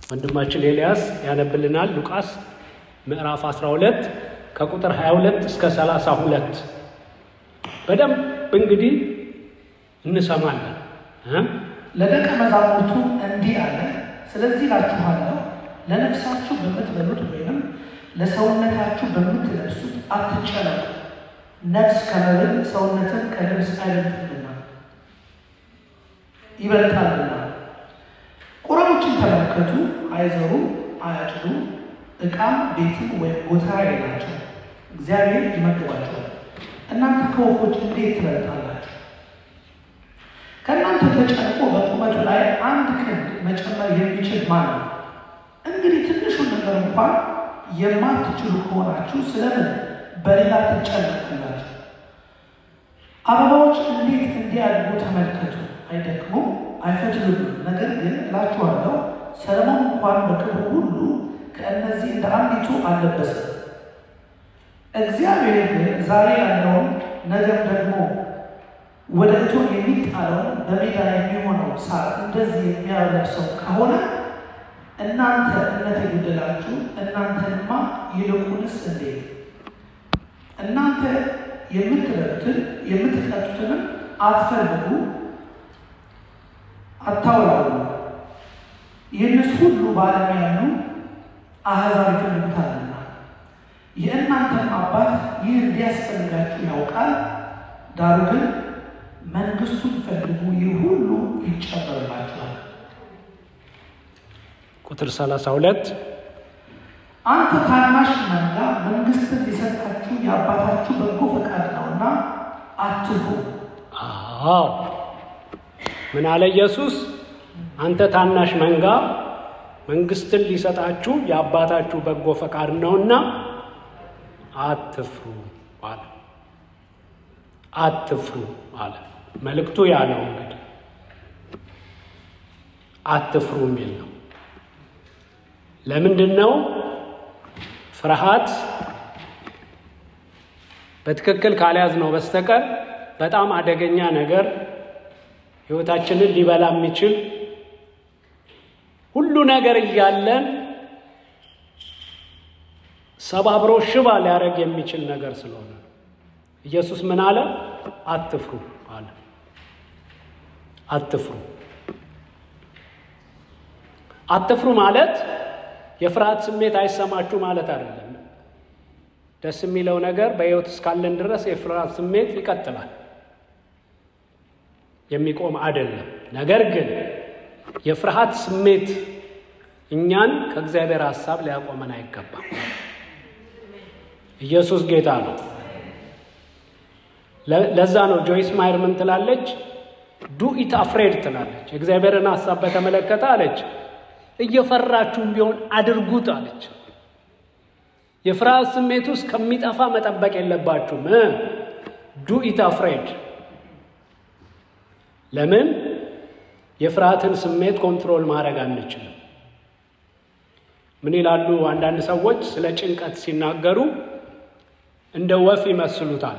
ወንድማችን ኤልያስ ያነብልናል። ሉቃስ ምዕራፍ 12 ከቁጥር 22 እስከ 32 በደንብ እንግዲህ እንሰማለን። ለደቀ መዛሙርቱ እንዲህ አለ፣ ስለዚህ እላችኋለሁ ለነፍሳችሁ በምትበሉት ወይም ለሰውነታችሁ በምትለብሱት አትጨነቁ። ነፍስ ከመብል ሰውነትን ከልብስ ይበልጣልና። ቁራዎችን ተመልከቱ፣ አይዘሩ፣ አያጭዱ፣ ዕቃም ቤትም ወይም ጎተራ የላቸው፣ እግዚአብሔር ይመግባቸዋል። እናንተ ከወፎች እንዴት ትበልጣላችሁ? ከእናንተ ተጨንቆ በቁመቱ ላይ አንድ ክንድ መጨመር የሚችል ማን ነው? እንግዲህ ትንሹን ነገር እንኳን የማትችሉ ከሆናችሁ ስለምን በሌላ ትጨነቃላችሁ? አበባዎች እንዴት እንዲያድጉ ተመልከቱ፣ አይደክሙም፣ አይፈትሉም። ነገር ግን እላችኋለሁ ሰለሞን እንኳን በክብሩ ሁሉ ከእነዚህ እንደ አንዲቱ አልለበሰም። እግዚአብሔር ግን ዛሬ ያለውን ነገር ደግሞ ወደ እቶን የሚጣለውን በሜዳ የሚሆነው ሳር እንደዚህ የሚያለብሰው ከሆነ እናንተ እምነት የጎደላችሁ እናንተንማ ይልቁንስ እንዴት! እናንተ የምትበሉትን የምትጠጡትንም አትፈልጉ አታውላሉ። ይህንስ ሁሉ በዓለም ያሉ አሕዛብ ይፈልጉታልና የእናንተም አባት ይህ እንዲያስፈልጋችሁ ያውቃል። ዳሩ ግን መንግሥቱን ፈልጉ፣ ይህ ሁሉ ይጨመርላችኋል። ቁጥር 32 አንተ ታናሽ መንጋ መንግሥትን ሊሰጣችሁ የአባታችሁ በጎ ፈቃድ ነውና አትፍሩ። ምን አለ ኢየሱስ? አንተ ታናሽ መንጋ መንግሥትን ሊሰጣችሁ የአባታችሁ በጎ ፈቃድ ነውና አትፍሩ አለ። አትፍሩ አለ። መልእክቱ ያለው እንግዲህ አትፍሩ የሚል ነው። ለምንድን ነው? ፍርሃት በትክክል ካልያዝነው በስተቀር በጣም አደገኛ ነገር፣ ሕይወታችንን ሊበላ የሚችል ሁሉ ነገር እያለን ሰባብሮ ሽባ ሊያደርግ የሚችል ነገር ስለሆነ ኢየሱስ ምን አለ? አትፍሩ አለ። አትፍሩ። አትፍሩ ማለት የፍርሃት ስሜት አይሰማችሁ ማለት አይደለም። ደስ የሚለው ነገር በሕይወት እስካለን ድረስ የፍርሃት ስሜት ይቀጥላል፣ የሚቆም አይደለም። ነገር ግን የፍርሃት ስሜት እኛን ከእግዚአብሔር ሐሳብ ሊያቆመን አይገባም። ኢየሱስ ጌታ ነው። ለዛ ነው ጆይስ ማየር ምን ትላለች? ዱ ኢት አፍሬድ ትላለች። የእግዚአብሔርን ሐሳብ በተመለከተ አለች እየፈራችሁም ቢሆን አድርጉት አለች። የፍርሃት ስሜት ውስጥ ከሚጠፋ መጠበቅ የለባችሁም። ዱ ኢት አፍሬድ። ለምን? የፍርሃትን ስሜት ኮንትሮል ማድረግ አንችልም። ምን ይላሉ አንዳንድ ሰዎች ስለ ጭንቀት ሲናገሩ እንደ ወፍ ይመስሉታል።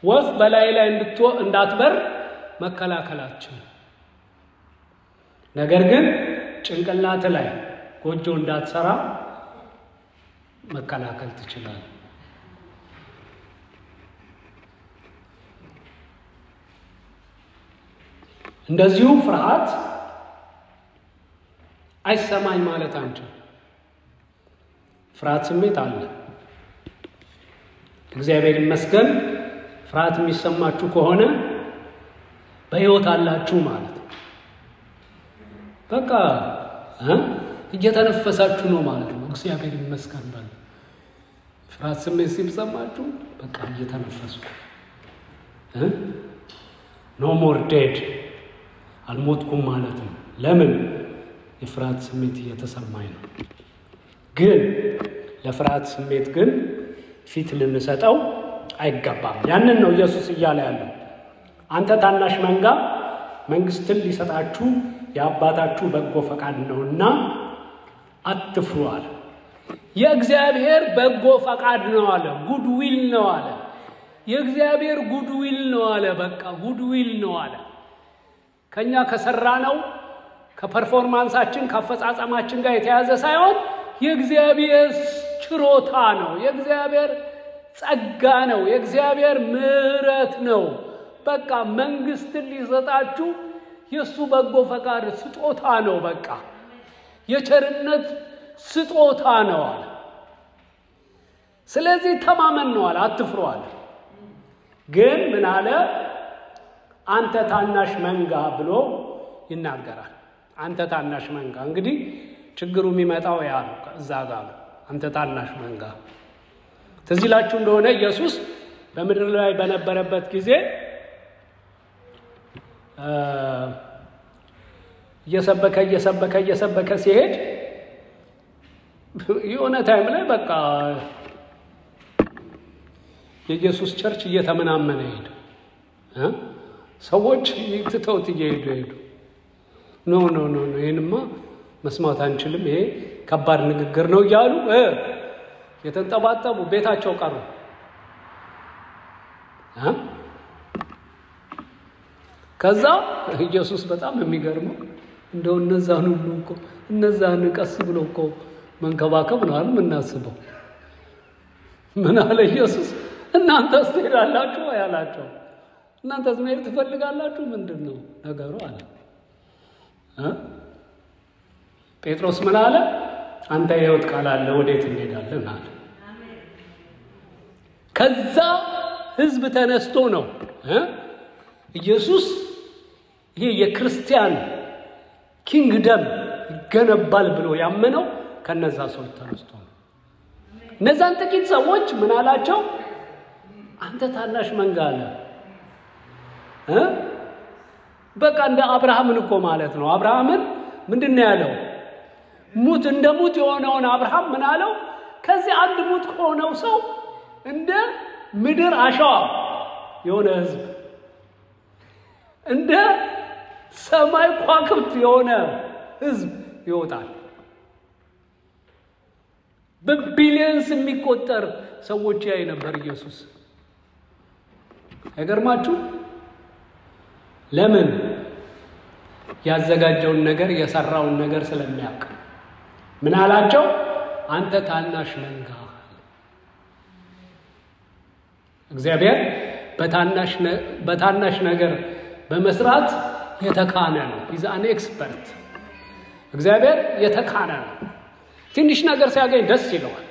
ወፍ በላይ ላይ እንዳትበር መከላከላችን፣ ነገር ግን ጭንቅላት ላይ ጎጆ እንዳትሰራ መከላከል ትችላለህ። እንደዚሁ ፍርሃት አይሰማኝ ማለት አንችልም። ፍርሃት ስሜት አለ። እግዚአብሔር ይመስገን ፍርሃት የሚሰማችሁ ከሆነ በሕይወት አላችሁ ማለት ነው። በቃ እየተነፈሳችሁ ነው ማለት ነው። እግዚአብሔር ይመስገን በሉ። ፍርሃት ስሜት ሲሰማችሁ በቃ እየተነፈስኩ ኖ ሞር ዴድ አልሞትኩም ማለት ነው። ለምን? የፍርሃት ስሜት እየተሰማኝ ነው። ግን ለፍርሃት ስሜት ግን ፊት ልንሰጠው አይገባም። ያንን ነው ኢየሱስ እያለ ያለው። አንተ ታናሽ መንጋ መንግሥትን ሊሰጣችሁ የአባታችሁ በጎ ፈቃድ ነውና አትፍሩ አለ። የእግዚአብሔር በጎ ፈቃድ ነው አለ። ጉድ ዊል ነው አለ። የእግዚአብሔር ጉድ ዊል ነው አለ። በቃ ጉድ ዊል ነው አለ። ከኛ ከሰራ ነው ከፐርፎርማንሳችን ከአፈጻጸማችን ጋር የተያዘ ሳይሆን የእግዚአብሔር ችሮታ ነው፣ የእግዚአብሔር ጸጋ ነው፣ የእግዚአብሔር ምሕረት ነው። በቃ መንግስትን ሊሰጣችሁ የሱ በጎ ፈቃድ ስጦታ ነው። በቃ የቸርነት ስጦታ ነው አለ። ስለዚህ ተማመን ነው አለ፣ አትፍሩ አለ። ግን ምን አለ? አንተ ታናሽ መንጋ ብሎ ይናገራል። አንተ ታናሽ መንጋ። እንግዲህ ችግሩ የሚመጣው ያ ነው፣ እዛ ጋር ነው። አንተ ታናሽ መንጋ። ትዝ ይላችሁ እንደሆነ ኢየሱስ በምድር ላይ በነበረበት ጊዜ እየሰበከ ሲሄድ የሆነ ታይም ላይ በቃ የኢየሱስ ቸርች እየተመናመነ ሄደ። ሰዎች ትተውት እየሄዱ ኖ ይሄንማ መስማት አንችልም፣ ይሄ ከባድ ንግግር ነው እያሉ የተንጠባጠቡ ቤታቸው ቀሩ። ከዛ ኢየሱስ በጣም የሚገርመው እንደው እነዛን ቀስ ብሎ እኮ መንከባከብ ነው አይደል የምናስበው። ምን አለ ኢየሱስ? እናንተስ ትሄዳላችሁ ያላቸው? እናንተስ መሄድ ትፈልጋላችሁ? ምንድነው ነገሩ አለ። ጴጥሮስ ምን አለ? አንተ የሕይወት ቃል አለ፣ ወዴት እንሄዳለን አለ። ከዛ ህዝብ ተነስቶ ነው ኢየሱስ ይሄ የክርስቲያን ኪንግደም ይገነባል ብሎ ያመነው ከነዛ ሰዎች ተነስቶ ነው። እነዛን ጥቂት ሰዎች ምን አላቸው? አንተ ታናሽ መንጋ አለ። በቃ እንደ አብርሃምን እኮ ማለት ነው። አብርሃምን ምንድነው ያለው? ሙት እንደ ሙት የሆነውን አብርሃም ምን አለው? ከዚህ አንድ ሙት ከሆነው ሰው እንደ ምድር አሸዋ የሆነ ህዝብ፣ እንደ ሰማይ ከዋክብት የሆነ ህዝብ ይወጣል። በቢሊየንስ የሚቆጠር ሰዎች ያይ ነበር ኢየሱስ። አይገርማችሁ? ለምን? ያዘጋጀውን ነገር የሰራውን ነገር ስለሚያውቅ። ምን አላቸው? አንተ ታናሽ መንጋ። እግዚአብሔር በታናሽ ነገር በመስራት የተካነ ነው። ኢዝ አን ኤክስፐርት። እግዚአብሔር የተካነ ነው። ትንሽ ነገር ሲያገኝ ደስ ይለዋል።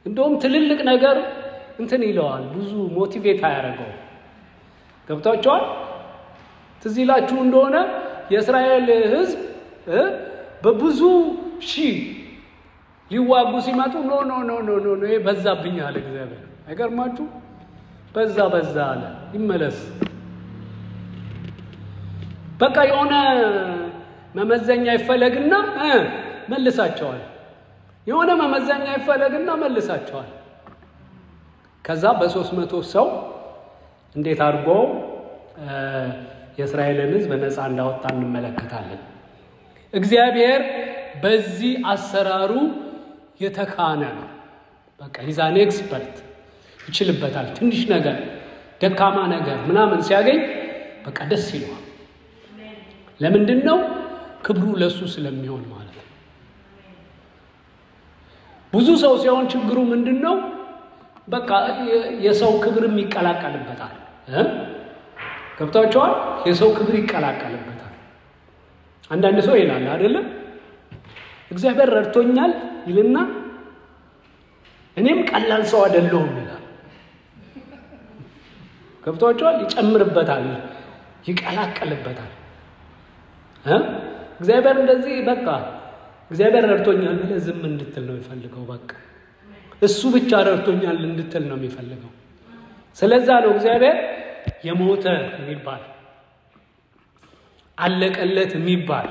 እንደውም ትልልቅ ነገር እንትን ይለዋል፣ ብዙ ሞቲቬት አያደርገው። ገብታችኋል? ትዝ ይላችሁ እንደሆነ የእስራኤል ህዝብ በብዙ ሺህ ሊዋጉ ሲመጡ ኖ ይሄ በዛብኝ አለ እግዚአብሔር። አይገርማችሁ? በዛ አለ፣ ይመለስ። በቃ የሆነ መመዘኛ ይፈለግና መልሳቸዋል። የሆነ መመዘኛ ይፈለግና መልሳቸዋል። ከዛ በ300 ሰው እንዴት አድርጎ የእስራኤልን ህዝብ ነፃ እንዳወጣ እንመለከታለን። እግዚአብሔር በዚህ አሰራሩ የተካነ ነው። በቃ ኢዛን ኤክስፐርት ይችልበታል። ትንሽ ነገር ደካማ ነገር ምናምን ሲያገኝ በቃ ደስ ይለዋል። ለምንድን ነው? ክብሩ ለሱ ስለሚሆን ማለት ነው። ብዙ ሰው ሲሆን ችግሩ ምንድነው? በቃ የሰው ክብርም ይቀላቀልበታል። ገብታችኋል? የሰው ክብር ይቀላቀልበታል። አንዳንድ ሰው ይላል አይደለ? እግዚአብሔር ረድቶኛል ይልና እኔም ቀላል ሰው አይደለሁም ይላል። ገብታችኋል? ይጨምርበታል፣ ይቀላቀልበታል። እግዚአብሔር እንደዚህ በቃ እግዚአብሔር ረድቶኛል ብለህ ዝም እንድትል ነው የሚፈልገው። በቃ እሱ ብቻ ረድቶኛል እንድትል ነው የሚፈልገው። ስለዛ ነው እግዚአብሔር የሞተ የሚባል አለቀለት የሚባል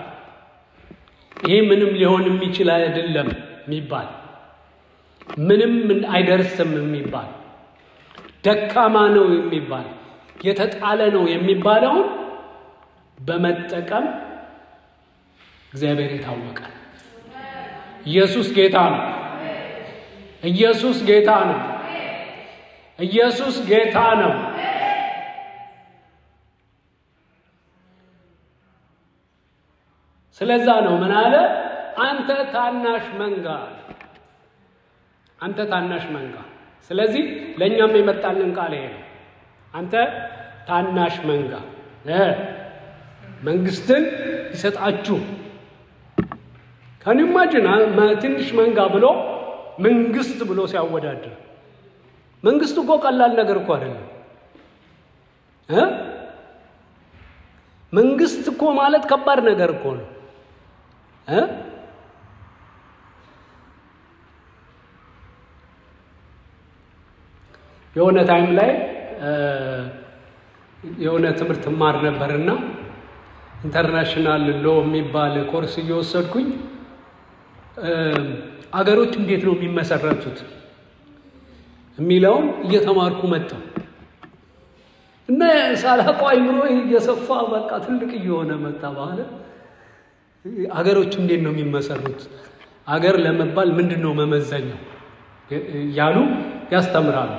ይሄ ምንም ሊሆን የሚችል አይደለም የሚባል ምንም አይደርስም የሚባል ደካማ ነው የሚባል የተጣለ ነው የሚባለውን በመጠቀም እግዚአብሔር የታወቀ። ኢየሱስ ጌታ ነው። ኢየሱስ ጌታ ነው። ኢየሱስ ጌታ ነው። ስለዛ ነው ምን አለ? አንተ ታናሽ መንጋ፣ አንተ ታናሽ መንጋ። ስለዚህ ለኛም የመጣልን ቃል ይሄ ነው። አንተ ታናሽ መንጋ መንግስትን ይሰጣችሁ። ከንማጅና ትንሽ መንጋ ብሎ መንግስት ብሎ ሲያወዳድር መንግስት እኮ ቀላል ነገር እኮ አይደለም። መንግስት እኮ ማለት ከባድ ነገር እኮ ነው። የሆነ ታይም ላይ የሆነ ትምህርት ማር ነበርና ኢንተርናሽናል ሎ የሚባል ኮርስ እየወሰድኩኝ አገሮች እንዴት ነው የሚመሰረቱት የሚለውን እየተማርኩ መጣሁ እና ሳላውቀው አይምሮዬ እየሰፋ በቃ ትልቅ እየሆነ መጣ። ማለት አገሮች እንዴት ነው የሚመሰረቱት፣ አገር ለመባል ምንድነው መመዘኛው ያሉ ያስተምራሉ።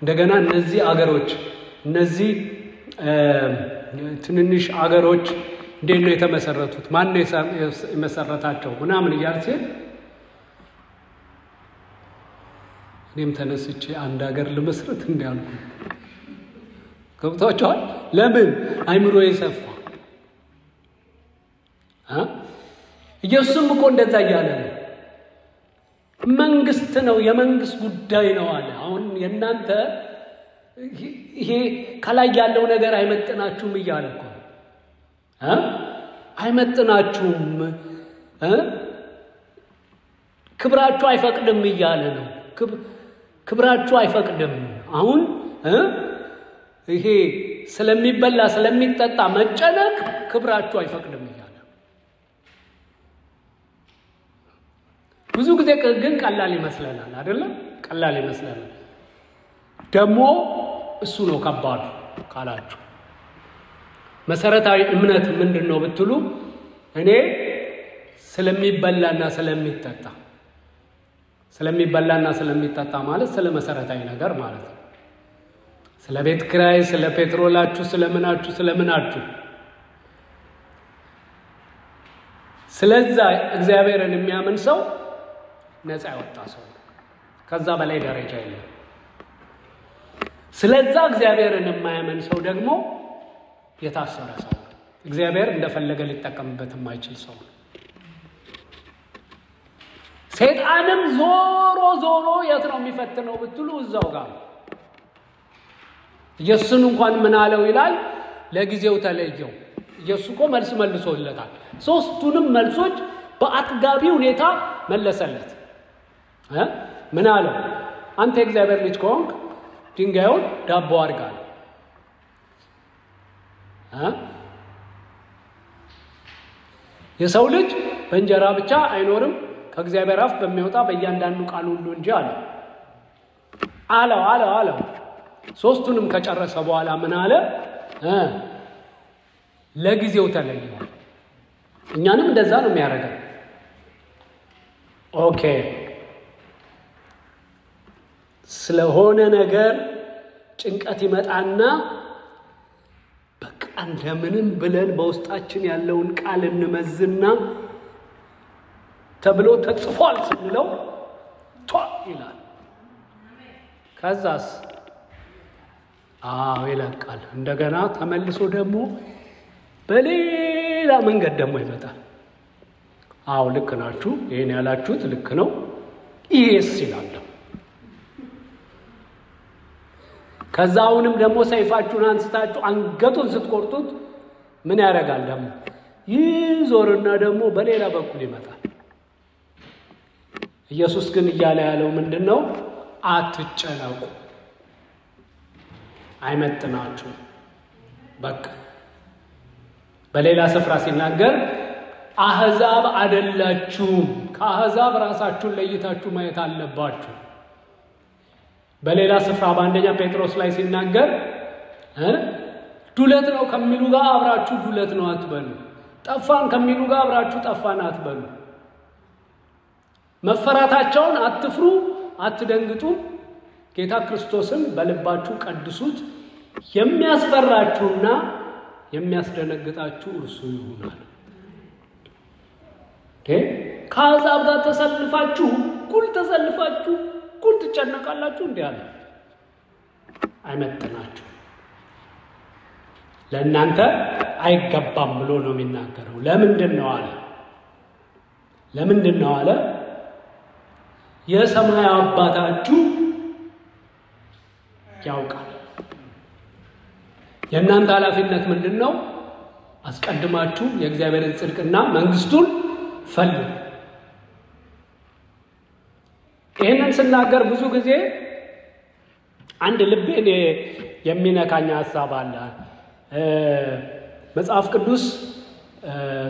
እንደገና እነዚህ አገሮች እነዚህ ትንንሽ አገሮች እንዴት ነው የተመሰረቱት፣ ማን ነው የመሰረታቸው ምናምን እያልኩ እኔም ተነስቼ አንድ ሀገር ልመስረት እንዲያልኩ ገብቷቸዋል። ለምን አይምሮዬ ሰፋ። ኢየሱስም እኮ እንደዛ እያለ ነው። መንግስት ነው፣ የመንግስት ጉዳይ ነው አለ። አሁን የእናንተ ይሄ ከላይ ያለው ነገር አይመጥናችሁም እያለ እኮ አይመጥናችሁም፣ ክብራችሁ አይፈቅድም እያለ ነው። ክብራችሁ አይፈቅድም። አሁን ይሄ ስለሚበላ ስለሚጠጣ መጨነቅ ክብራችሁ አይፈቅድም እያለ ብዙ ጊዜ ግን ቀላል ይመስለናል አይደለም? ቀላል ይመስለናል። ደግሞ እሱ ነው ከባዱ ካላችሁ መሰረታዊ እምነት ምንድነው ብትሉ እኔ ስለሚበላና ስለሚጠጣ ማለት ስለ መሰረታዊ ነገር ማለት ነው። ስለ ቤት ኪራይ፣ ስለ ፔትሮላችሁ፣ ስለምናችሁ ስለዛ እግዚአብሔርን የሚያምን ሰው ነፃ ያወጣ ሰው ነው። ከዛ በላይ ደረጃ የለም። ስለዛ እግዚአብሔርን የማያምን ሰው ደግሞ የታሰረ ሰው ነው። እግዚአብሔር እንደፈለገ ሊጠቀምበት የማይችል ሰው ነው። ሰይጣንም ዞሮ የት ነው የሚፈትነው ብትሉ እዛው ጋር ኢየሱስን እንኳን ምን አለው ይላል? ለጊዜው ተለየው። ኢየሱስ እኮ መልስ መልሶለታል። ሶስቱንም መልሶች በአጥጋቢ ሁኔታ መለሰለት። ምን አለው? አንተ የእግዚአብሔር ልጅ ከሆንክ ድንጋዩን ዳቦ አድርግ አለ። የሰው ልጅ በእንጀራ ብቻ አይኖርም ከእግዚአብሔር አፍ በሚወጣ በእያንዳንዱ ቃል ሁሉ እንጂ አለው። ሶስቱንም ከጨረሰ በኋላ ምን አለ? ለጊዜው ተለየው። እኛንም እንደዛ ነው የሚያደርገው። ኦኬ፣ ስለሆነ ነገር ጭንቀት ይመጣና በቃ እንደምንም ብለን በውስጣችን ያለውን ቃል እንመዝና ተብሎ ተጽፏል ስንለው ይላል። ከዛስ ይለቃል። እንደገና ተመልሶ ደግሞ በሌላ መንገድ ደግሞ ይመጣል። ልክ ናችሁ፣ ይሄን ያላችሁት ልክ ነው፣ ይሄስ ይላል። ከዛውንም ደግሞ ሰይፋችሁን አንስታችሁ አንገቱን ስትቆርጡት ምን ያደርጋል? ደግሞ ይዞርና ደግሞ በሌላ በኩል ይመጣል። ኢየሱስ ግን እያለ ያለው ምንድነው? አትጨነቁ፣ አይመጥናችሁ። በቃ በሌላ ስፍራ ሲናገር አህዛብ አይደላችሁም፣ ከአህዛብ ራሳችሁን ለይታችሁ ማየት አለባችሁ። በሌላ ስፍራ በአንደኛ ጴጥሮስ ላይ ሲናገር ዱለት ነው ከሚሉ ጋር አብራችሁ ዱለት ነው አትበሉ፣ ጠፋን ከሚሉ ጋር አብራችሁ ጠፋን አትበሉ። መፈራታቸውን አትፍሩ፣ አትደንግጡ። ጌታ ክርስቶስን በልባችሁ ቀድሱት። የሚያስፈራችሁና የሚያስደነግጣችሁ እርሱ ይሆናል። ከአሕዛብ ጋር ተሰልፋችሁ እኩል ትጨነቃላችሁ እንዴ አለ። አይመጥናችሁ፣ ለእናንተ አይገባም ብሎ ነው የሚናገረው። ለምንድን ነው አለ? የሰማይ አባታችሁ ያውቃል። የእናንተ ኃላፊነት ምንድን ነው? አስቀድማችሁ የእግዚአብሔርን ጽድቅና መንግስቱን ፈልጉ። ይህንን ስናገር ብዙ ጊዜ አንድ ልቤን የሚነካኝ ሐሳብ አለ። መጽሐፍ ቅዱስ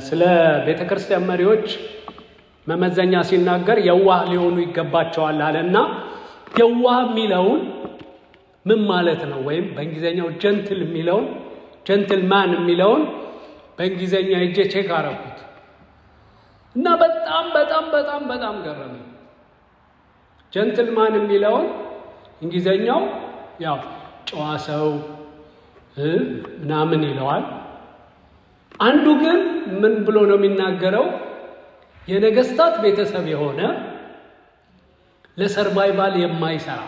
ስለ ቤተክርስቲያን መሪዎች መመዘኛ ሲናገር የዋህ ሊሆኑ ይገባቸዋል አለና የዋህ የሚለውን ምን ማለት ነው? ወይም በእንግሊዘኛው ጀንትልማን የሚለውን በእንግሊዘኛ እጄ ቼክ አረኩት እና በጣም ገረመኝ። ጀንትልማን የሚለውን እንግሊዘኛው ያው ጨዋ ሰው ምናምን ይለዋል። አንዱ ግን ምን ብሎ ነው የሚናገረው? የነገስታት ቤተሰብ የሆነ ለሰርቫይቫል የማይሰራ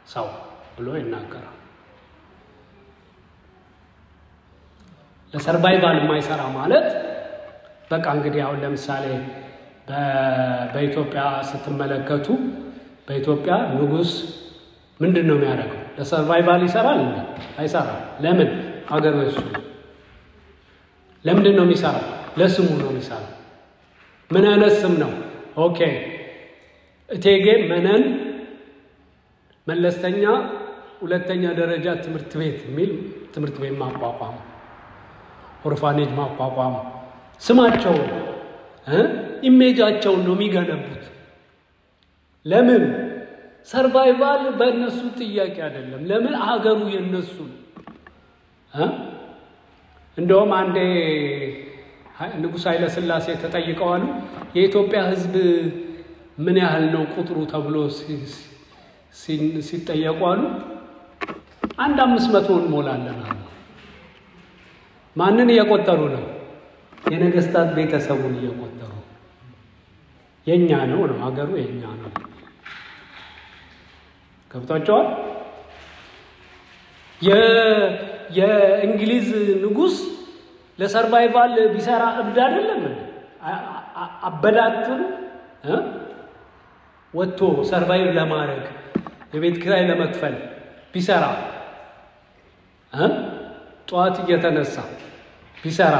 ሰው ብሎ ይናገራል። ለሰርቫይቫል የማይሰራ ማለት በቃ እንግዲህ አሁን ለምሳሌ በኢትዮጵያ ስትመለከቱ በኢትዮጵያ ንጉስ ምንድነው የሚያደርገው? ለሰርቫይቫል ይሰራል እንዴ? አይሰራም። ለምን? ሀገሩ እሱ። ለምንድን ነው የሚሰራው? ለስሙ ነው የሚሰራው። ምን አይነት ስም ነው? ኦኬ እቴጌ መነን መለስተኛ ሁለተኛ ደረጃ ትምህርት ቤት የሚል ትምህርት ቤት ማቋቋም፣ ኦርፋኔጅ ማቋቋም፣ ስማቸው ኢሜጃቸውን ነው የሚገነቡት። ለምን? ሰርቫይቫል በእነሱ ጥያቄ አይደለም። ለምን? ሀገሩ የነሱ። እንደውም አንዴ ንጉሥ ኃይለ ሥላሴ ተጠይቀዋል። የኢትዮጵያ ሕዝብ ምን ያህል ነው ቁጥሩ ተብሎ ሲጠየቁ አሉ 500 እንሞላለን አሉ። ማንን እየቆጠሩ ነው? የነገስታት ቤተሰቡን እየቆጠሩ። የኛ ነው ሀገሩ የኛ ነው። ገብቷቸዋል። የእንግሊዝ ንጉስ ለሰርቫይቫል ቢሰራ እብድ አይደለም። አበዳትን ወጥቶ ሰርቫይቭ ለማድረግ የቤት ኪራይ ለመክፈል ቢሰራ ጧት እየተነሳ ቢሰራ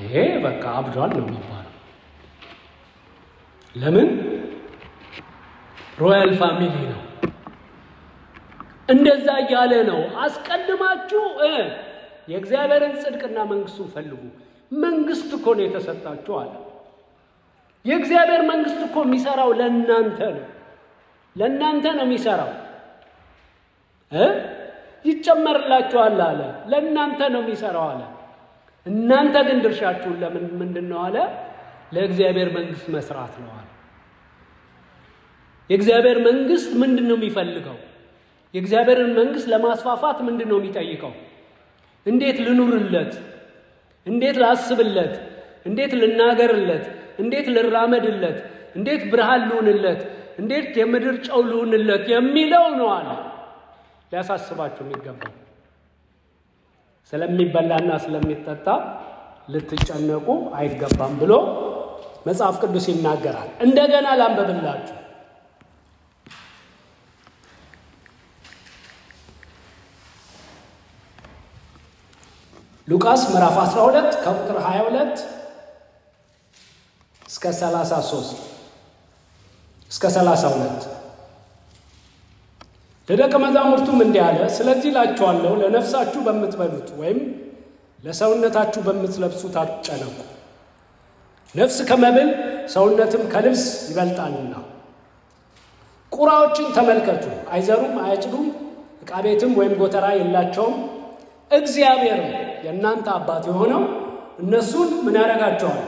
ይሄ በቃ አብዷል ነው የሚባለው። ለምን? ሮያል ፋሚሊ ነው። እንደዛ እያለ ነው። አስቀድማችሁ የእግዚአብሔርን ጽድቅና መንግስቱን ፈልጉ። መንግስት እኮ ነው የተሰጣችሁ አለ። የእግዚአብሔር መንግስት እኮ የሚሰራው ለእናንተ ነው። ለእናንተ ነው የሚሰራው። ይጨመርላችኋል አለ። ለእናንተ ነው የሚሰራው አለ። እናንተ ግን ድርሻችሁን ምንድን ነው አለ? ለእግዚአብሔር መንግስት መስራት ነው አለ። የእግዚአብሔር መንግስት ምንድን ነው የሚፈልገው? የእግዚአብሔርን መንግስት ለማስፋፋት ምንድን ነው የሚጠይቀው? እንዴት ልኑርለት? እንዴት ላስብለት? እንዴት ልናገርለት? እንዴት ልራመድለት? እንዴት ብርሃን ልሁንለት? እንዴት የምድር ጨው ልሁንለት የሚለው ነው አለ ሊያሳስባችሁ የሚገባው። ስለሚበላና ስለሚጠጣ ልትጨነቁ አይገባም ብሎ መጽሐፍ ቅዱስ ይናገራል። እንደገና ላንብብላችሁ። ሉቃስ ምዕራፍ 12 ከቁጥር 22 እስከ 33 እስከ 32 ለደቀ መዛሙርቱም እንዲህ አለ፣ ስለዚህ እላችኋለሁ ለነፍሳችሁ በምትበሉት ወይም ለሰውነታችሁ በምትለብሱት አትጨነቁ። ነፍስ ከመብል ሰውነትም ከልብስ ይበልጣልና። ቁራዎችን ተመልከቱ፣ አይዘሩም፣ አያጭዱም፣ ዕቃ ቤትም ወይም ጎተራ የላቸውም። እግዚአብሔር የእናንተ አባት የሆነው እነሱን ምን ያደርጋቸዋል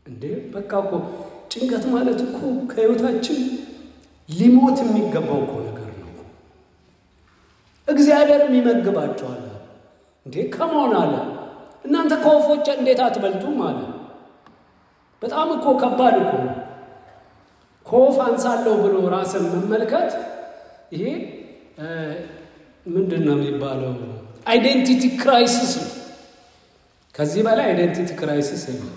እንዴ? በቃ እኮ ጭንቀት ማለት እኮ ከህይወታችን ሊሞት የሚገባው እኮ ነገር ነው። እግዚአብሔርም ይመግባቸዋል እንዴ? ከመሆን አለ እናንተ ከወፎች እንዴት አትበልጡም አለ። በጣም እኮ ከባድ እኮ ነው። ኮፍ አንሳለሁ ብሎ ራስን መመልከት ይሄ ምንድነው የሚባለው? አይዴንቲቲ ክራይሲስ ነው። ከዚህ በላይ አይዴንቲቲ ክራይሲስ ነው።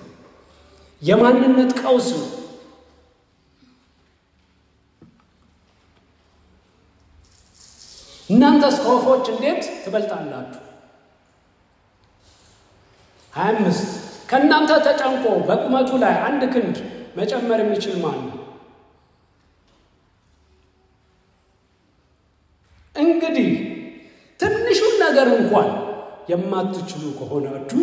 የማንነት ቀውስ ነው። እናንተስ ከወፎች እንዴት ትበልጣላችሁ? 25 ከእናንተ ተጨንቆ በቁመቱ ላይ አንድ ክንድ መጨመር የሚችል ማን ነው? እንግዲህ ትንሹን ነገር እንኳን የማትችሉ ከሆናችሁ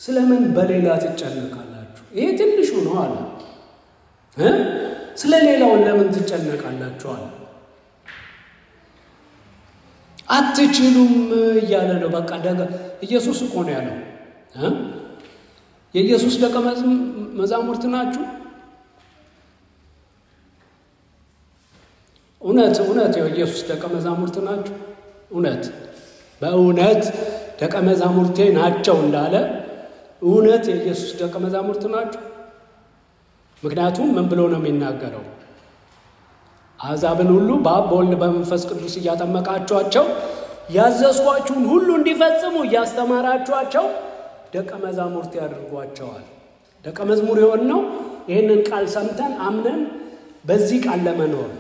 ስለምን በሌላ ትጨነቃላችሁ? ይሄ ትንሹ ነው አለ። ስለሌላው ለምን ትጨነቃላችሁ አለ። አትችሉም እያለ ነው። በቃ ኢየሱስ እኮ ነው ያለው። የኢየሱስ ደቀ መዛሙርት ናችሁ። እውነት የኢየሱስ ደቀ መዛሙርት ናችሁ። በእውነት ደቀ መዛሙርቴ ናቸው እንዳለ እውነት የኢየሱስ ደቀ መዛሙርት ናችሁ። ምክንያቱም ምን ብሎ ነው የሚናገረው? አሕዛብን ሁሉ በአብ በወልድ በመንፈስ ቅዱስ እያጠመቃችኋቸው ያዘዝኳችሁን ሁሉ እንዲፈጽሙ እያስተማራችኋቸው ደቀ መዛሙርት ያድርጓቸዋል። ደቀ መዝሙር የሆነው ይህንን ቃል ሰምተን አምነን በዚህ ቃል ለመኖር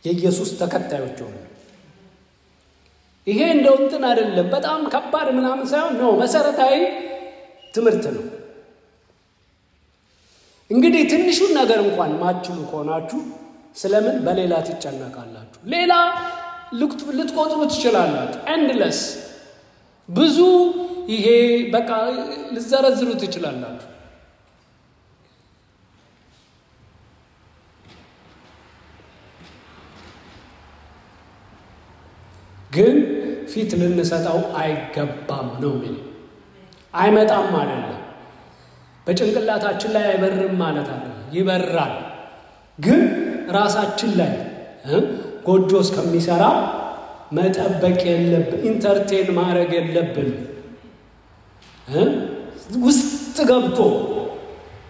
የኢየሱስ ተከታዮች ሆነ። ይሄ እንደው እንትን አይደለም፣ በጣም ከባድ ምናምን ሳይሆን ነው፣ መሰረታዊ ትምህርት ነው። እንግዲህ ትንሹን ነገር እንኳን ማችሉ ከሆናችሁ ስለምን በሌላ ትጨነቃላችሁ? ሌላ ልትቆጥሩ ትችላላችሁ። ኤንድለስ ብዙ ይሄ በቃ ልዘረዝሩ ትችላላችሁ። ግን ፊት ልንሰጣው አይገባም ነው ምን አይመጣም አይደለም። በጭንቅላታችን ላይ አይበርም ማለት አይደለም፣ ይበራል። ግን ራሳችን ላይ ጎጆ እስከሚሰራ መጠበቅ የለብን፣ ኢንተርቴን ማድረግ የለብን። ውስጥ ገብቶ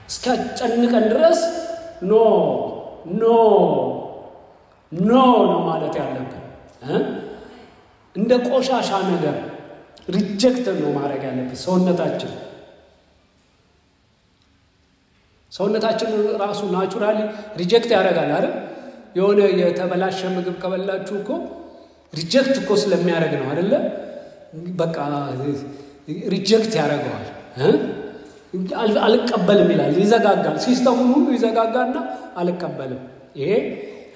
እስከጨንቀን ድረስ ኖ ነው ማለት ያለብን። እንደ ቆሻሻ ነገር ሪጀክት ነው ማድረግ ያለብን። ሰውነታችን ራሱ ናቹራሊ ሪጀክት ያደርጋል አይደል? የሆነ የተበላሸ ምግብ ከበላችሁ እኮ ሪጀክት እኮ ስለሚያደርግ ነው አይደለ? በቃ ሪጀክት ያደርገዋል። አልቀበልም ይላል፣ ይዘጋጋል። ሲስተሙን ሁሉ ይዘጋጋና አልቀበልም፣ ይሄ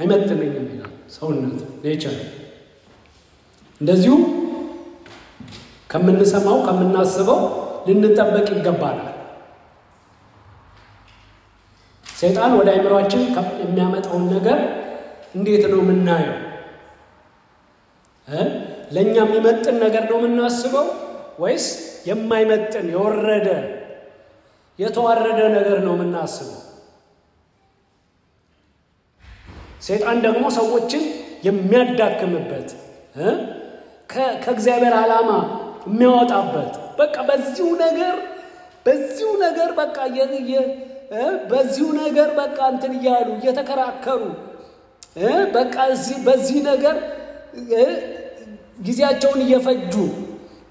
አይመጥነኝም ይላል ሰውነት ኔቸር። እንደዚሁ ከምንሰማው ከምናስበው ልንጠበቅ ይገባናል። ሰይጣን ወደ አይምሮአችን የሚያመጣውን ነገር እንዴት ነው የምናየው? ለኛ የሚመጥን ነገር ነው የምናስበው ወይስ የማይመጥን የወረደ የተዋረደ ነገር ነው የምናስበው? ሰይጣን ደግሞ ሰዎችን የሚያዳክምበት ከእግዚአብሔር ዓላማ የሚያወጣበት በቃ በዚሁ ነገር በቃ በዚሁ ነገር በቃ እንትን እያሉ እየተከራከሩ በቃ በዚህ ነገር ጊዜያቸውን እየፈጁ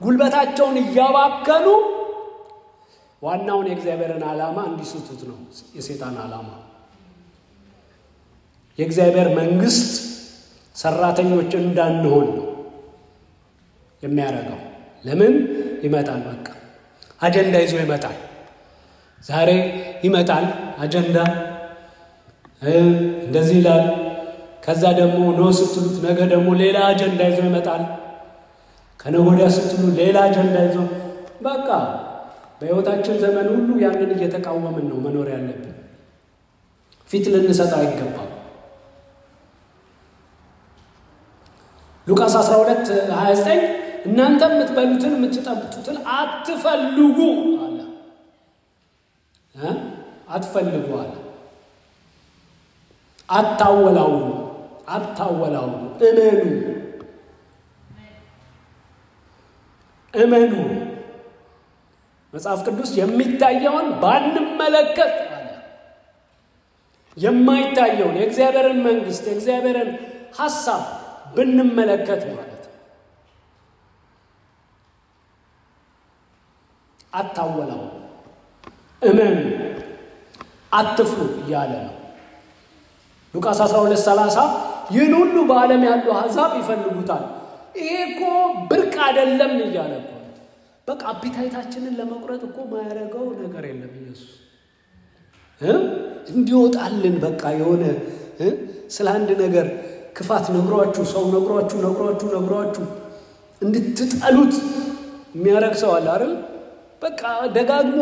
ጉልበታቸውን እያባከኑ ዋናውን የእግዚአብሔርን ዓላማ እንዲስቱት ነው የሰይጣን ዓላማ። የእግዚአብሔር መንግስት ሰራተኞች እንዳንሆን ነው የሚያደርገው። ለምን ይመጣል? በቃ አጀንዳ ይዞ ይመጣል። ዛሬ ይመጣል አጀንዳ እንደዚህ ይላል። ከዛ ደግሞ ነው ስትሉት ነገ ደግሞ ሌላ አጀንዳ ይዞ ይመጣል። ከነገ ወዲያ ስትሉ ሌላ አጀንዳ ይዞ በቃ በህይወታችን ዘመን ሁሉ ያንን እየተቃወምን ነው መኖር ያለብን። ፊት ልንሰጠው አይገባም። ሉቃስ 12:29 እናንተ የምትበሉትን የምትጠጡትን አትፈልጉ አለ። አትፈልጉ አለ። አታወላውሉ፣ እመኑ። መጽሐፍ ቅዱስ የሚታየውን ባንመለከት አለ። የማይታየውን የእግዚአብሔርን መንግስት የእግዚአብሔርን ሐሳብ ብንመለከት ማለት ነው። አታወላው፣ እመኑ፣ አትፍሩ እያለ ነው። ሉቃስ 12:30 ይህን ሁሉ በዓለም ያሉ አሕዛብ ይፈልጉታል። ይሄ እኮ ብርቅ አይደለም እያለ እኮ በቃ አፒታይታችንን ለመቁረጥ እኮ ማያደርገው ነገር የለም ኢየሱስ እንዲወጣልን በቃ የሆነ ስለ አንድ ነገር ክፋት ነግሯችሁ ሰው ነግሯችሁ እንድትጠሉት የሚያደርግ ሰው አለ አይደል? በቃ ደጋግሞ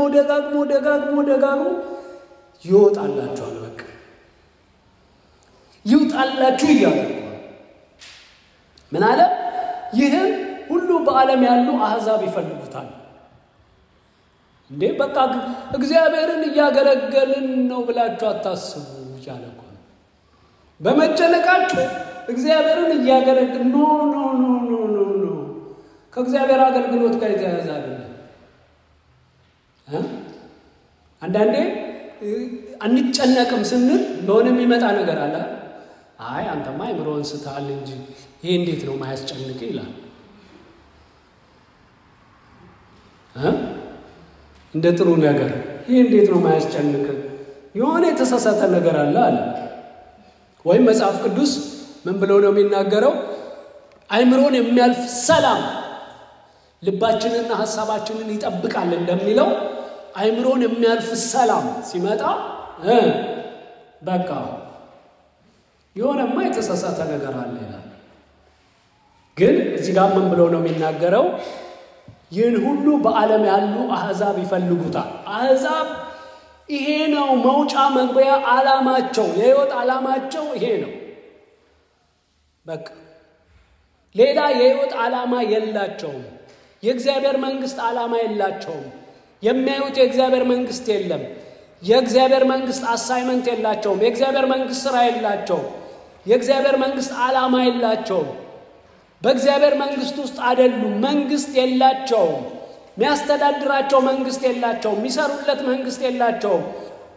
ይወጣላችኋል። በቃ ይውጣላችሁ እያለ ምን አለ? ይህን ሁሉ በዓለም ያሉ አሕዛብ ይፈልጉታል። እንዴ በቃ እግዚአብሔርን እያገለገልን ነው ብላችሁ አታስቡ እያለ እኮ ነው። በመጨነቃችሁ እግዚአብሔርን እያገለገልን ኖ ከእግዚአብሔር አገልግሎት ጋር የተያያዘ አይደለም። አንዳንዴ አንጨነቅም ስንል የሆነ የሚመጣ ነገር አለ። አይ አንተማ አይምሮን ስተሃል እንጂ ይሄ እንዴት ነው ማያስጨንቅ ይላል። እንደ ጥሩ ነገር ይሄ እንዴት ነው ማያስጨንቅ? የሆነ የተሳሳተ ነገር አለ። ወይም መጽሐፍ ቅዱስ ምን ብሎ ነው የሚናገረው? አይምሮን የሚያልፍ ሰላም ልባችንና ሐሳባችንን ይጠብቃል እንደሚለው አይምሮን የሚያልፍ ሰላም ሲመጣ በቃ የሆነማ የተሳሳተ ነገር አለ ይላል። ግን እዚህ ጋር ምን ብሎ ነው የሚናገረው? ይህን ሁሉ በዓለም ያሉ አሕዛብ ይፈልጉታል። አሕዛብ ይሄ ነው መውጫ መግቢያ ዓላማቸው፣ የሕይወት ዓላማቸው ይሄ ነው። በቃ ሌላ የሕይወት ዓላማ የላቸውም። የእግዚአብሔር መንግስት ዓላማ የላቸውም። የሚያዩት የእግዚአብሔር መንግስት የለም። የእግዚአብሔር መንግስት አሳይመንት የላቸውም። የእግዚአብሔር መንግስት ሥራ የላቸውም። የእግዚአብሔር መንግስት ዓላማ የላቸውም። በእግዚአብሔር መንግስት ውስጥ አይደሉም። መንግስት የላቸውም። የሚያስተዳድራቸው መንግስት የላቸውም። የሚሰሩለት መንግስት የላቸውም።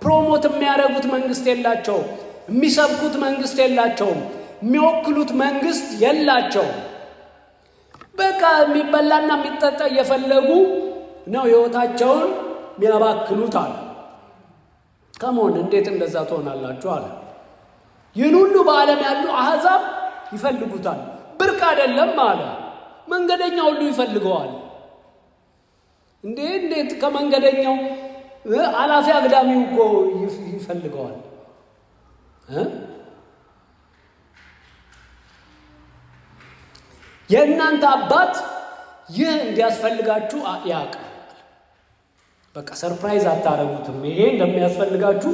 ፕሮሞት የሚያደርጉት መንግስት የላቸውም። የሚሰብኩት መንግስት የላቸውም። የሚወክሉት መንግስት የላቸውም። በቃ የሚበላና የሚጠጣ እየፈለጉ ነው ሕይወታቸውን የሚያባክኑት አለ። ከመሆን እንዴት እንደዛ ትሆናላችሁ አለ። ይህን ሁሉ በዓለም ያሉ አሕዛብ ይፈልጉታል። ብርቅ አይደለም አለ። መንገደኛ ሁሉ ይፈልገዋል። እንዴት ከመንገደኛው አላፊ አግዳሚው እኮ ይፈልገዋል። የእናንተ አባት ይህ እንዲያስፈልጋችሁ ያውቃል። በቃ ሰርፕራይዝ አታረጉትም። ይሄ እንደሚያስፈልጋችሁ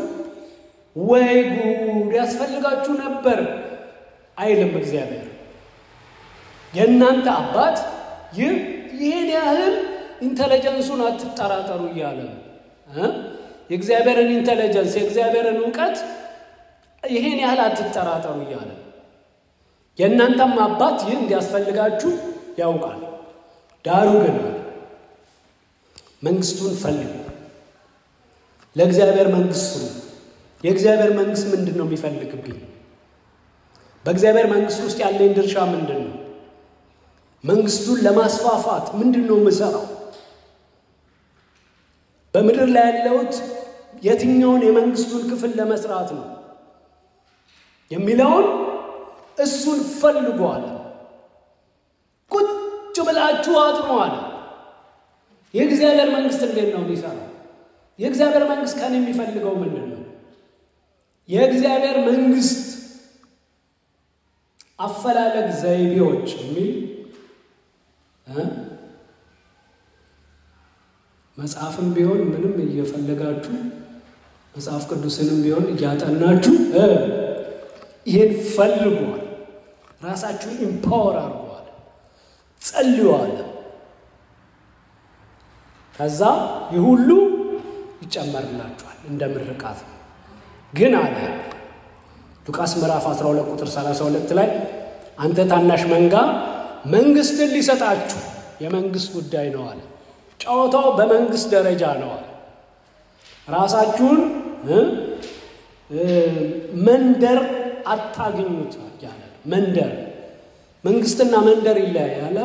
ወይ ጉድ ያስፈልጋችሁ ነበር አይልም እግዚአብሔር። የእናንተ አባት ይህን ያህል ኢንተለጀንሱን አትጠራጠሩ እያለ የእግዚአብሔርን ኢንተለጀንስ የእግዚአብሔርን እውቀት ይህን ያህል አትጠራጠሩ እያለ የእናንተም አባት ይህ እንዲያስፈልጋችሁ ያውቃል። ዳሩ ግን መንግስቱን ፈልጉ፣ ለእግዚአብሔር መንግስት ስሩ። የእግዚአብሔር መንግስት ምንድን ነው የሚፈልግብኝ? በእግዚአብሔር መንግስት ውስጥ ያለኝ ድርሻ ምንድን ነው? መንግስቱን ለማስፋፋት ምንድን ነው የምሰራው? በምድር ላይ ያለሁት የትኛውን የመንግስቱን ክፍል ለመስራት ነው የሚለውን እሱን ፈልጓል። ቁጭ ብላችሁ አጥኗል። የእግዚአብሔር መንግስት እንዴት ነው የሚሰራው? የእግዚአብሔር መንግስት ከኔ የሚፈልገው ምንድን ነው? የእግዚአብሔር መንግስት አፈላለግ ዘይቤዎች የሚል መጽሐፍም ቢሆን ምንም እየፈለጋችሁ መጽሐፍ ቅዱስንም ቢሆን እያጠናችሁ ይሄን ፈልጓል። ራሳችሁን ኢምፓወር አድርጓል። ጸልዩዋል። ከዛ ይህ ሁሉ ይጨመርላችኋል እንደ ምርቃት። ግን አለ ሉቃስ ምዕራፍ 12 ቁጥር 32 ላይ አንተ ታናሽ መንጋ መንግስትን ሊሰጣችሁ የመንግስት ጉዳይ ነው አለ። ጨዋታው በመንግስት ደረጃ ነው። ራሳችሁን መንደር አታግኙት ያለ መንደር መንግስትና መንደር ይለያያል።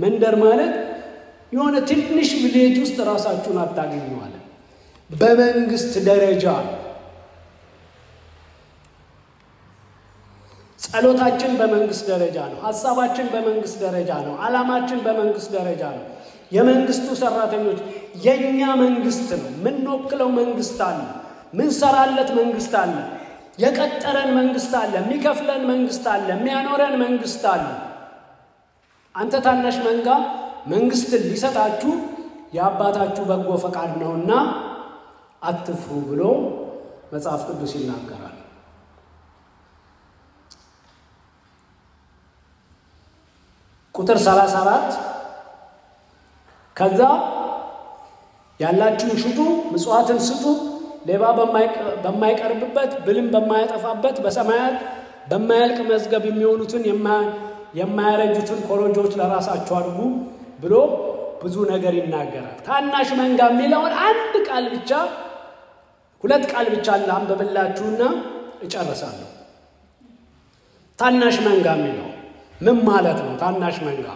መንደር ማለት የሆነ ትንሽ ቪሌጅ ውስጥ ራሳችሁን አታግኙ አለ። በመንግስት ደረጃ ጸሎታችን በመንግስት ደረጃ ነው። ሐሳባችን በመንግስት ደረጃ ነው። ዓላማችን በመንግስት ደረጃ ነው። የመንግስቱ ሰራተኞች የኛ መንግስት ነው። ምን ወክለው መንግስት አለ። ምን ሰራለት መንግስት አለ። የቀጠረን መንግስት አለ። የሚከፍለን መንግስት አለ። የሚያኖረን መንግስት አለ። አንተ ታናሽ መንጋ መንግስትን ሊሰጣችሁ የአባታችሁ በጎ ፈቃድ ነውና አትፍሩ ብሎ መጽሐፍ ቅዱስ ይናገራል። ቁጥር 34 ከዛ ያላችሁን ሽጡ፣ ምጽዋትን ስጡ፣ ሌባ በማይቀርብበት ብልም በማያጠፋበት በሰማያት በማያልቅ መዝገብ የሚሆኑትን የማያረጁትን ኮረጆች ለራሳችሁ አድርጉ ብሎ ብዙ ነገር ይናገራል። ታናሽ መንጋ የሚለውን አንድ ቃል ብቻ ሁለት ቃል ብቻ ላንብብላችሁና እጨርሳለሁ። ታናሽ መንጋ የሚለው ምን ማለት ነው? ታናሽ መንጋ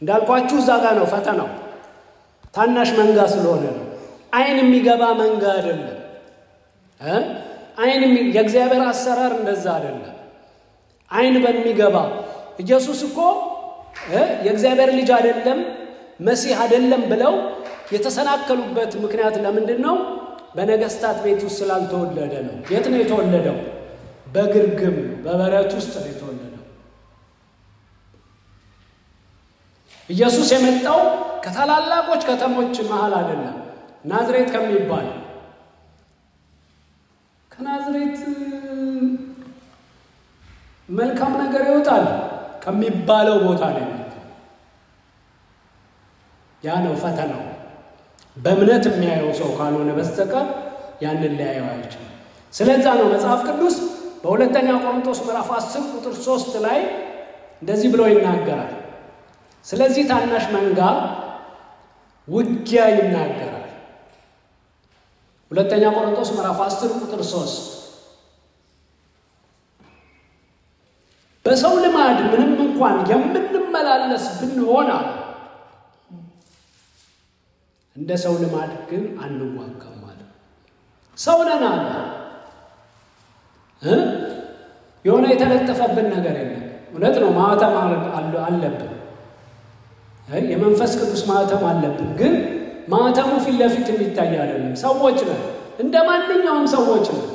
እንዳልኳችሁ እዛ ጋር ነው ፈተናው። ታናሽ መንጋ ስለሆነ ነው። አይን የሚገባ መንጋ አይደለም። የእግዚአብሔር አሰራር እንደዛ አይደለም። አይን በሚገባ ኢየሱስ እኮ የእግዚአብሔር ልጅ አይደለም መሲህ አይደለም ብለው የተሰናከሉበት ምክንያት ለምንድን ነው? በነገስታት ቤት ውስጥ ስላልተወለደ ነው። የት ነው የተወለደው? በግርግም በበረት ውስጥ ነው የተወለደው። ኢየሱስ የመጣው ከታላላቆች ከተሞች መሃል አይደለም። ናዝሬት ከሚባል ከናዝሬት መልካም ነገር ይወጣል ከሚባለው ቦታ ነው የመጣው። ያ ነው ፈተናው። በእምነት የሚያየው ሰው ካልሆነ በስተቀር ያንን ሊያየው አይችልም። ስለዛ ነው መጽሐፍ ቅዱስ በሁለተኛ ቆሮንቶስ ምዕራፍ 10 ቁጥር 3 ላይ እንደዚህ ብሎ ይናገራል። ስለዚህ ታናሽ መንጋ ውጊያ ይናገራል። ሁለተኛ ቆሮንቶስ ምዕራፍ 10 ቁጥር 3 በሰው ልማድ ምንም እንኳን የምንመላለስ ብንሆን እንደ ሰው ልማድ ግን አንዋጋም ማለት ሰው ነን አለ። የሆነ የተለጠፈብን ነገር የለም። እውነት ነው። ማህተም አለብን። የመንፈስ ቅዱስ ማህተም አለብን። ግን ማህተሙ ፊት ለፊት የሚታይ አይደለም። ሰዎች ነን። እንደማንኛውም ሰዎች ነን።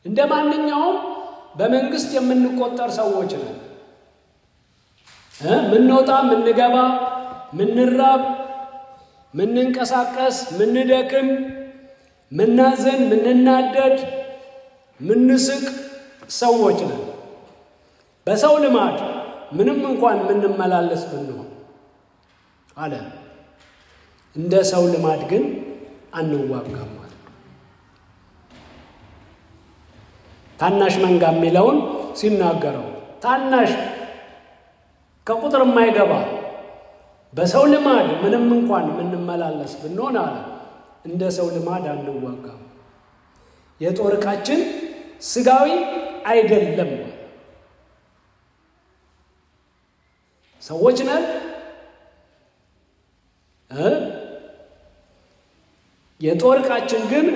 እንደማንኛውም በመንግስት የምንቆጠር ሰዎች ነን። ምንወጣ፣ ምንገባ፣ ምንራብ፣ ምንንቀሳቀስ፣ ምንደክም፣ ምናዘን፣ ምንናደድ፣ ምንስቅ ሰዎች ነን። በሰው ልማድ ምንም እንኳን ምንመላለስ ብንሆን አለ እንደ ሰው ልማድ ግን አንዋጋም ማለት ነው። ታናሽ መንጋ የሚለውን ሲናገረው ታናሽ ከቁጥር የማይገባ በሰው ልማድ ምንም እንኳን ምንመላለስ ብንሆን አለ እንደ ሰው ልማድ አንዋጋም። የጦር ዕቃችን ስጋዊ አይደለም። ሰዎች ነን። የጦር ዕቃችን ግን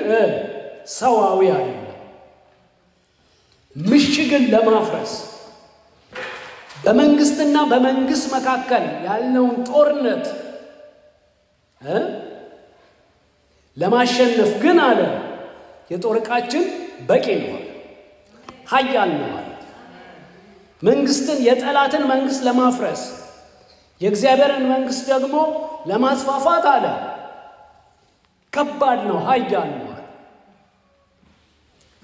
ሰዋዊ አይደለም። ምሽግን ለማፍረስ በመንግስትና በመንግስት መካከል ያለውን ጦርነት ለማሸነፍ ግን አለ የጦር ዕቃችን በቂ ነው፣ ኃያል ነው። መንግስትን የጠላትን መንግስት ለማፍረስ የእግዚአብሔርን መንግስት ደግሞ ለማስፋፋት አለ ከባድ ነው፣ ኃያል ነው።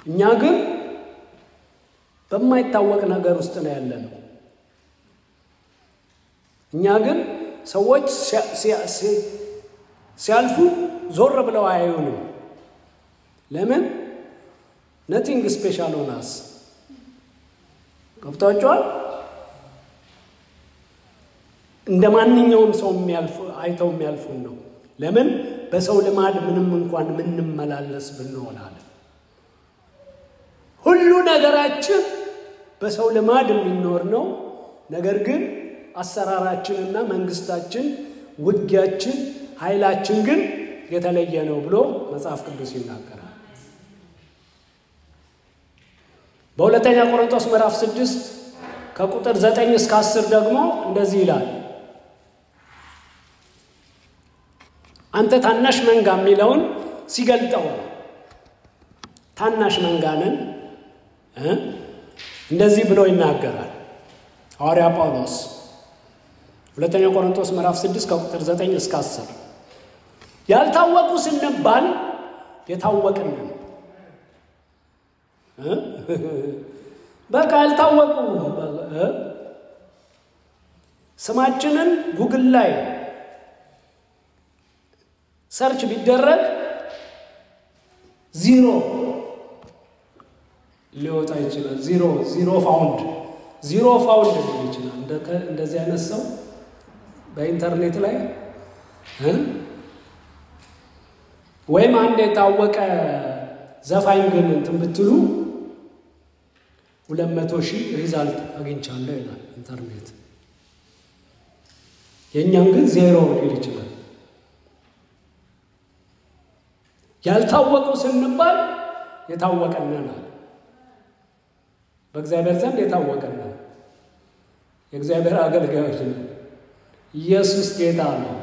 እኛ ግን በማይታወቅ ነገር ውስጥ ነው ያለነው። እኛ ግን ሰዎች ሲያልፉ ዞር ብለው አያዩንም። ለምን? nothing special on us። ገብታችኋል? እንደማንኛውም ሰው የሚያልፉ አይተው የሚያልፉን ነው። ለምን በሰው ልማድ ምንም እንኳን ምንመላለስ ብንሆን አለ ሁሉ ነገራችን በሰው ልማድ የሚኖር ነው። ነገር ግን አሰራራችንና መንግስታችን ውጊያችን ኃይላችን ግን የተለየ ነው ብሎ መጽሐፍ ቅዱስ ይናገራል። በሁለተኛ ቆሮንቶስ ምዕራፍ 6 ከቁጥር 9 እስከ 10 ደግሞ እንደዚህ ይላል። አንተ ታናሽ መንጋ የሚለውን ሲገልጠው ታናሽ መንጋንን እንደዚህ ብሎ ይናገራል ሐዋርያ ጳውሎስ ሁለተኛ ቆሮንቶስ ምዕራፍ 6 ከቁጥር 9 እስከ 10 ያልታወቁ ስንባል የታወቅን ነው። በቃ ያልታወቁ ስማችንን ጉግል ላይ ሰርች ቢደረግ ዜሮ ሊወጣ ይችላል። ዜሮ ፋውንድ ሊሆን ይችላል። እንደዚህ አይነት ሰው በኢንተርኔት ላይ ወይም አንድ የታወቀ ዘፋኝ ግን እንትን ብትሉ 200,000 ሪዛልት አግኝቻለሁ ይላል ኢንተርኔት። የኛን ግን ዜሮ ሊል ይችላል። ያልታወቁ ስንባል የታወቀን በእግዚአብሔር ዘንድ የታወቀን የእግዚአብሔር አገልጋዮች ነን። ኢየሱስ ጌታ ነው።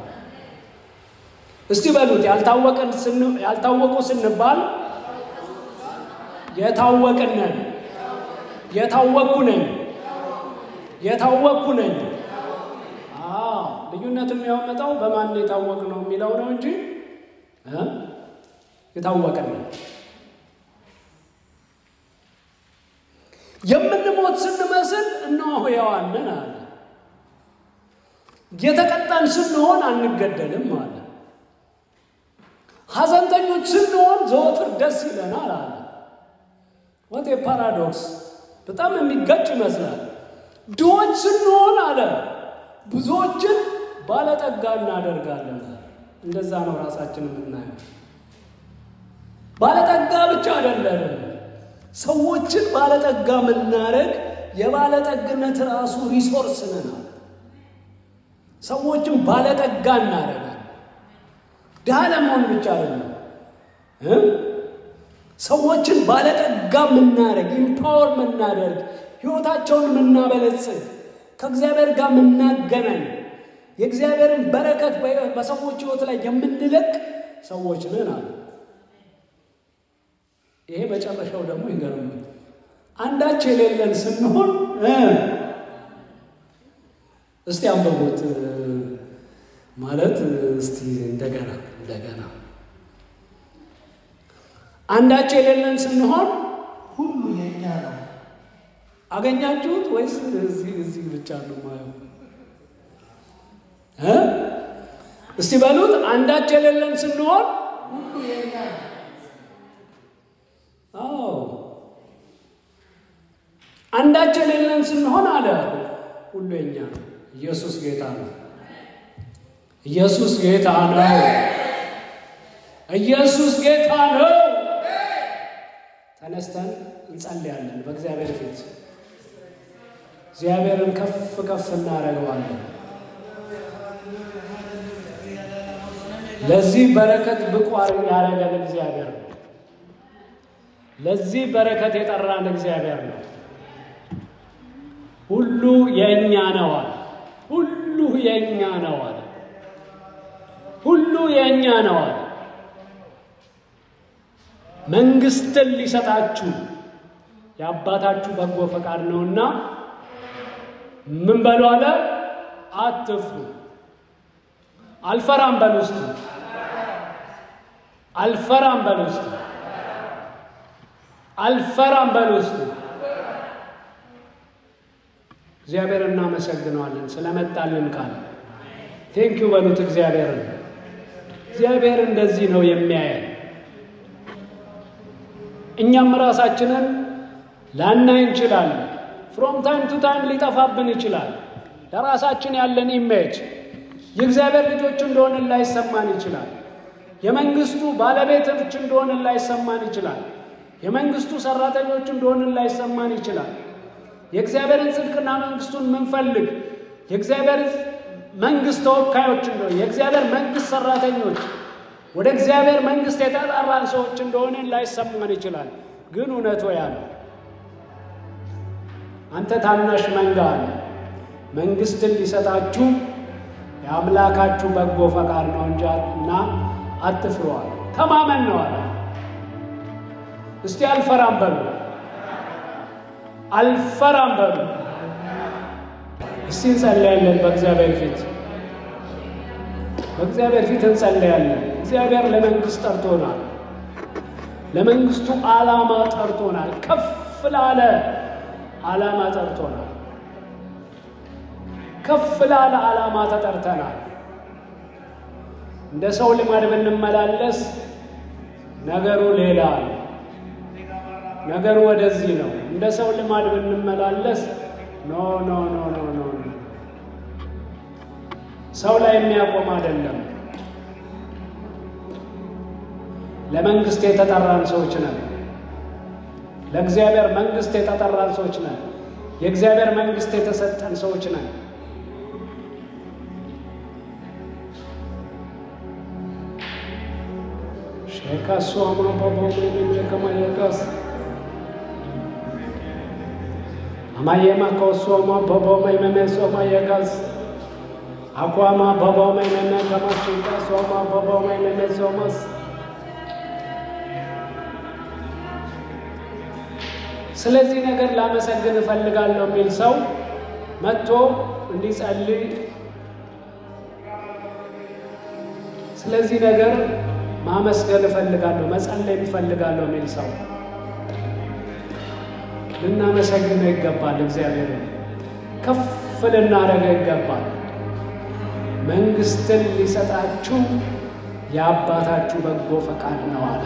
እስቲ በሉት ያልታወቁ ስንባል የታወቅን ነን። የታወቅኩ ነኝ። ልዩነት የሚያመጣው በማን የታወቅ ነው የሚለው ነው እንጂ የታወቅን ነን። የምንሞት ስንመስል እነሆ ሕያዋን ነን አለ። የተቀጣን ስንሆን አንገደልም አለ። ሐዘንተኞች ስንሆን ዘወትር ደስ ይለናል አለ። what a paradox! በጣም የሚጋጭ ይመስላል። ድሆች ስንሆን አለ ብዙዎችን ባለጠጋ እናደርጋለን። እንደዛ ነው ራሳችንን የምናየው። ባለጠጋ ብቻ አይደለም ሰዎችን ባለጠጋ የምናደርግ የባለጠግነት ራሱ ሪሶርስ ነን። ሰዎችን ባለጠጋ እናደርጋለን። ድሃ ለመሆን ብቻ አይደለም ሰዎችን ባለጠጋ የምናደርግ ኢምፓወር የምናደርግ ሕይወታቸውን የምናበለጽግ ከእግዚአብሔር ጋር የምናገናኝ የእግዚአብሔርን በረከት በሰዎች ሕይወት ላይ የምንለቅ ሰዎች ነን አለ። ይሄ መጨረሻው ደግሞ ይገርማል። አንዳች የሌለን ስንሆን እስቲ አንብቡት ማለት እስቲ እንደገና አንዳች የሌለን ስንሆን ሁሉ የኛ ነው። አገኛችሁት ወይስ እዚህ ብቻ ነው ማለት? እስቲ በሉት አንዳች የሌለን ስንሆን ሁሉ የኛ ነው። አንዳች የሌለን ስንሆን አለ ሁሉ የኛ ነው። ኢየሱስ ጌታ ነው። ኢየሱስ ጌታ ነው። ኢየሱስ ጌታ ነው። ተነስተን እንጸልያለን በእግዚአብሔር ፊት። እግዚአብሔርን ከፍ እናደርገዋለን። ለዚህ በረከት ብቁ ያደረገን እግዚአብሔር ነው። ለዚህ በረከት የጠራን እግዚአብሔር ነው። ሁሉ የኛ ነው አለ። ሁሉ የኛ ነው አለ። ሁሉ የኛ ነው አለ። መንግስትን ሊሰጣችሁ የአባታችሁ በጎ ፈቃድ ነውና ምን በሉ አለ? አትፍሩ። አልፈራም በሉ እስቲ። አልፈራም በሉ እስቲ። አልፈራም በሉ እስቲ። እግዚአብሔር እናመሰግነዋለን ስለመጣልን ቃል። ቴንኪው በሉት እግዚአብሔርን። እግዚአብሔር እንደዚህ ነው የሚያየን። እኛም ራሳችንን ላናይ እንችላለን። ፍሮም ታይም ቱ ታይም ሊጠፋብን ይችላል። ለራሳችን ያለን ኢሜጅ የእግዚአብሔር ልጆች እንደሆነ ላይሰማን ይችላል። የመንግስቱ ባለቤቶች እንደሆነ ላይሰማን ይችላል። የመንግስቱ ሰራተኞች እንደሆነ ላይሰማን ይችላል። የእግዚአብሔርን ጽድቅና መንግስቱን ምንፈልግ የእግዚአብሔር መንግስት ተወካዮች እንደሆነ የእግዚአብሔር መንግስት ሰራተኞች ወደ እግዚአብሔር መንግስት የተጠራን ሰዎች እንደሆነ ላይሰማን ይችላል። ግን እውነቱ ያ ነው። አንተ ታናሽ መንጋ አለ መንግስትን ሊሰጣችሁ የአምላካችሁ በጎ ፈቃድ ነው እንጂና አትፍሩዋል። ተማመን ነው አለ። እስቲ አልፈራም በሉ፣ አልፈራም በሉ። እስቲ እንጸልያለን በእግዚአብሔር ፊት እንጸልያለን። እግዚአብሔር ለመንግስት ጠርቶናል። ለመንግስቱ ዓላማ ጠርቶናል። ከፍ ላለ ዓላማ ጠርቶናል። ከፍ ላለ ዓላማ ተጠርተናል። እንደ ሰው ልማድ ብንመላለስ ነገሩ ሌላ ነው። ነገሩ ወደዚህ ነው። እንደ ሰው ልማድ ብንመላለስ ኖ ሰው ላይ የሚያቆም አይደለም። ለመንግስት የተጠራን ሰዎች ነን። ለእግዚአብሔር መንግስት የተጠራን ሰዎች ነን። የእግዚአብሔር መንግስት የተሰጠን ሰዎች ነን። ሸካሶ አማባቦ ከማየካስ አማየማ ኮሶማ ባቦማ መመሶማ የካስ አቋማ ባቦማ መመከማሽካ ሶማ ባቦማ መመሶማስ ስለዚህ ነገር ላመሰግን እፈልጋለሁ የሚል ሰው መጥቶ እንዲጸልይ ስለዚህ ነገር ማመስገን እፈልጋለሁ መጸለይ እፈልጋለሁ የሚል ሰው ልናመሰግነው ይገባል። እግዚአብሔርን ከፍ ልናደርገው ይገባል። መንግስትን ሊሰጣችሁ የአባታችሁ በጎ ፈቃድ ነው አለ።